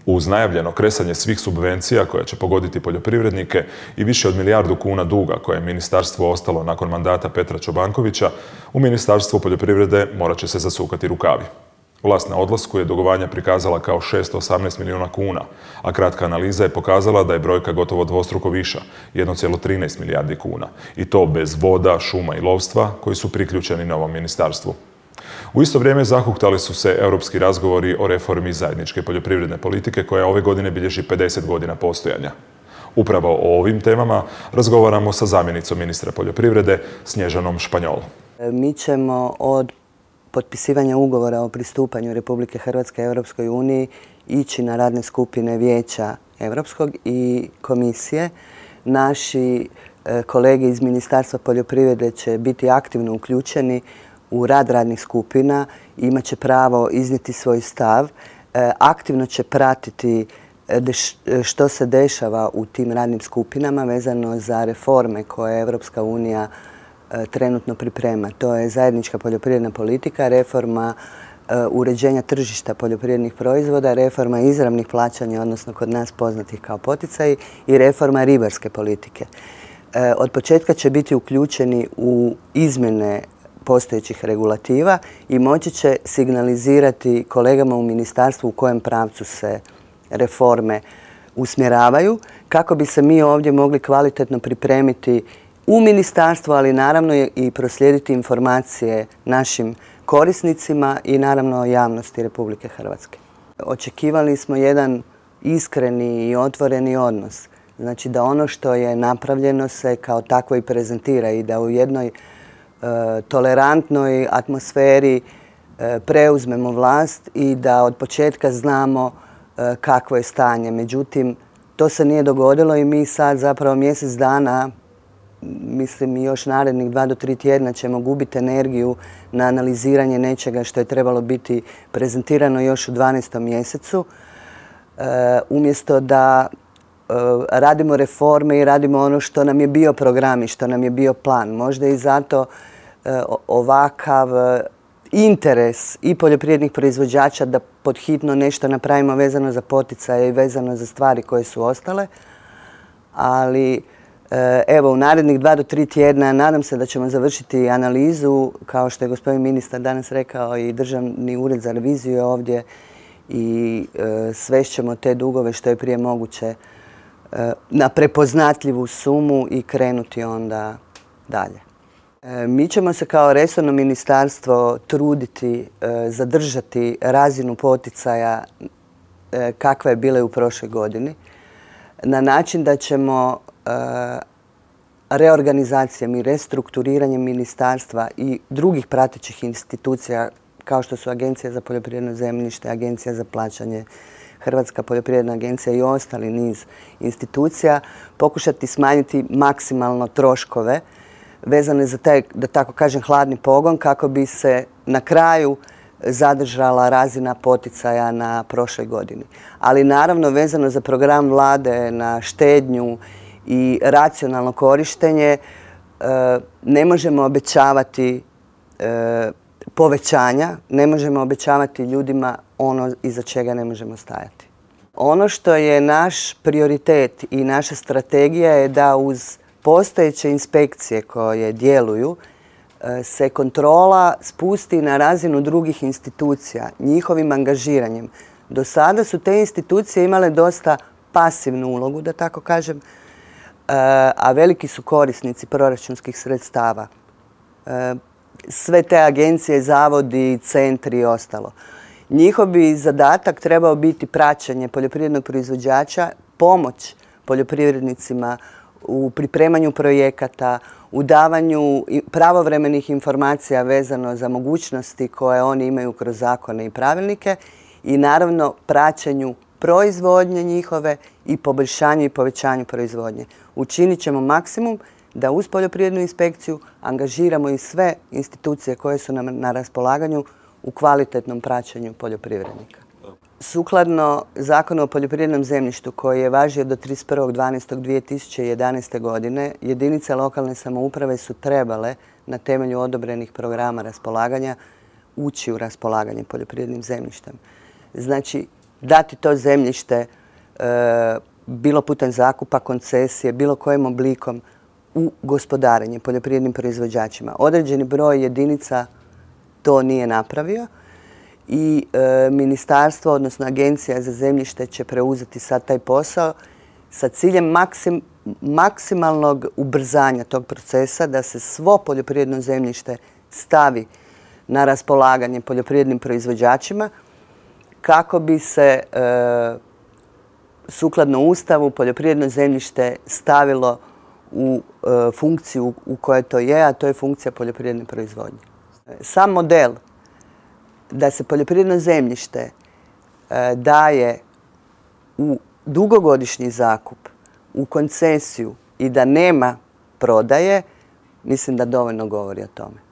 Uz najavljeno kresanje svih subvencija koje će pogoditi poljoprivrednike i više od milijardu kuna duga koje je ministarstvo ostalo nakon mandata Petra Čobankovića, u Ministarstvu poljoprivrede morat će se zasukati rukavi. Vlast na odlasku je dugovanja prikazala kao 618 milijuna kuna, a kratka analiza je pokazala da je brojka gotovo dvostruko viša, 1,13 milijardi kuna, i to bez voda, šuma i lovstva koji su priključeni novom ministarstvu. U isto vrijeme zahuktali su se europski razgovori o reformi zajedničke poljoprivredne politike koja ove godine bilježi 50 godina postojanja. Upravo o ovim temama razgovaramo sa zamjenicom ministra poljoprivrede Snježanom Španjol. Mi ćemo od potpisivanja ugovora o pristupanju Republike Hrvatske Europskoj uniji ići na radne skupine Vijeća Europskog i Komisije. Naši kolege iz Ministarstva poljoprivrede će biti aktivno uključeni u rad radnih skupina, imat će pravo iznijeti svoj stav, aktivno će pratiti što se dešava u tim radnim skupinama vezano za reforme koje Europska unija trenutno priprema. To je zajednička poljoprivredna politika, reforma uređenja tržišta poljoprivrednih proizvoda, reforma izravnih plaćanja, odnosno kod nas poznatih kao poticaji, i reforma ribarske politike. Od početka će biti uključeni u izmjene postojećih regulativa i moći će signalizirati kolegama u ministarstvu u kojem pravcu se reforme usmjeravaju, kako bi se mi ovdje mogli kvalitetno pripremiti u ministarstvu, ali naravno i proslijediti informacije našim korisnicima i naravno javnosti Republike Hrvatske. Očekivali smo jedan iskreni i otvoreni odnos. Znači da ono što je napravljeno se kao takvo i prezentira i da u jednoj tolerantnoj atmosferi preuzmemo vlast i da od početka znamo kakvo je stanje. Međutim, to se nije dogodilo i mi sad zapravo mjesec dana, mislim i još narednih 2 do 3 tjedna ćemo gubiti energiju na analiziranje nečega što je trebalo biti prezentirano još u 12. mjesecu. Umjesto da radimo reforme i radimo ono što nam je bio program i što nam je bio plan. Možda i zato ovakav interes i poljoprivrednih proizvođača da podhitno nešto napravimo vezano za poticaje i vezano za stvari koje su ostale. Ali evo, u narednih 2 do 3 tjedna nadam se da ćemo završiti analizu, kao što je gospodin ministar danas rekao, i Državni ured za reviziju je ovdje, i svešćemo te dugove što je prije moguće na prepoznatljivu sumu i krenuti onda dalje. Mi ćemo se kao resorno ministarstvo truditi zadržati razinu poticaja kakva je bila u prošloj godini, na način da ćemo reorganizacijom i restrukturiranjem ministarstva i drugih pratećih institucija kao što su Agencija za poljoprivredno zemljište, Agencija za plaćanje, Hrvatska poljoprivredna agencija i ostali niz institucija, pokušati smanjiti maksimalno troškove vezane za taj, da tako kažem, hladni pogon, kako bi se na kraju zadržala razina poticaja na prošloj godini. Ali naravno vezano za program vlade na štednju i racionalno korištenje ne možemo obećavati povećanja, ne možemo obećavati ljudima ono iza čega ne možemo stajati. Ono što je naš prioritet i naša strategija je da uz postojeće inspekcije koje djeluju se kontrola spusti na razinu drugih institucija, njihovim angažiranjem. Do sada su te institucije imale dosta pasivnu ulogu, da tako kažem, a veliki su korisnici proračunskih sredstava. Sve te agencije, zavodi, centri i ostalo. Njihov bi zadatak trebao biti praćenje poljoprivrednog proizvođača, pomoć poljoprivrednicima u pripremanju projekata, u davanju pravovremenih informacija vezano za mogućnosti koje oni imaju kroz zakone i pravilnike i naravno praćenju proizvodnje njihove i poboljšanju i povećanju proizvodnje. Učinit ćemo maksimum da uz poljoprivrednu inspekciju angažiramo i sve institucije koje su nam na raspolaganju u kvalitetnom praćenju poljoprivrednika. Sukladno Zakonu o poljoprivrednom zemljištu koji je važio do 31.12.2011. godine, jedinice lokalne samouprave su trebale na temelju odobrenih programa raspolaganja ući u raspolaganje poljoprivrednim zemljištem. Znači, dati to zemljište bilo putem zakupa, koncesije, bilo kojim oblikom u gospodarenje poljoprivrednim proizvođačima. Određeni broj jedinica to nije napravio i ministarstvo, odnosno Agencija za zemljište će preuzeti sad taj posao sa ciljem maksimalnog ubrzanja tog procesa, da se svo poljoprivredno zemljište stavi na raspolaganje poljoprivrednim proizvođačima kako bi se sukladno Ustavu poljoprivredno zemljište stavilo u funkciju u kojoj to je, a to je funkcija poljoprivredne proizvodnje. Sam model da se poljoprivredno zemljište daje u dugogodišnji zakup, u koncesiju i da nema prodaje, mislim da dovoljno govori o tome.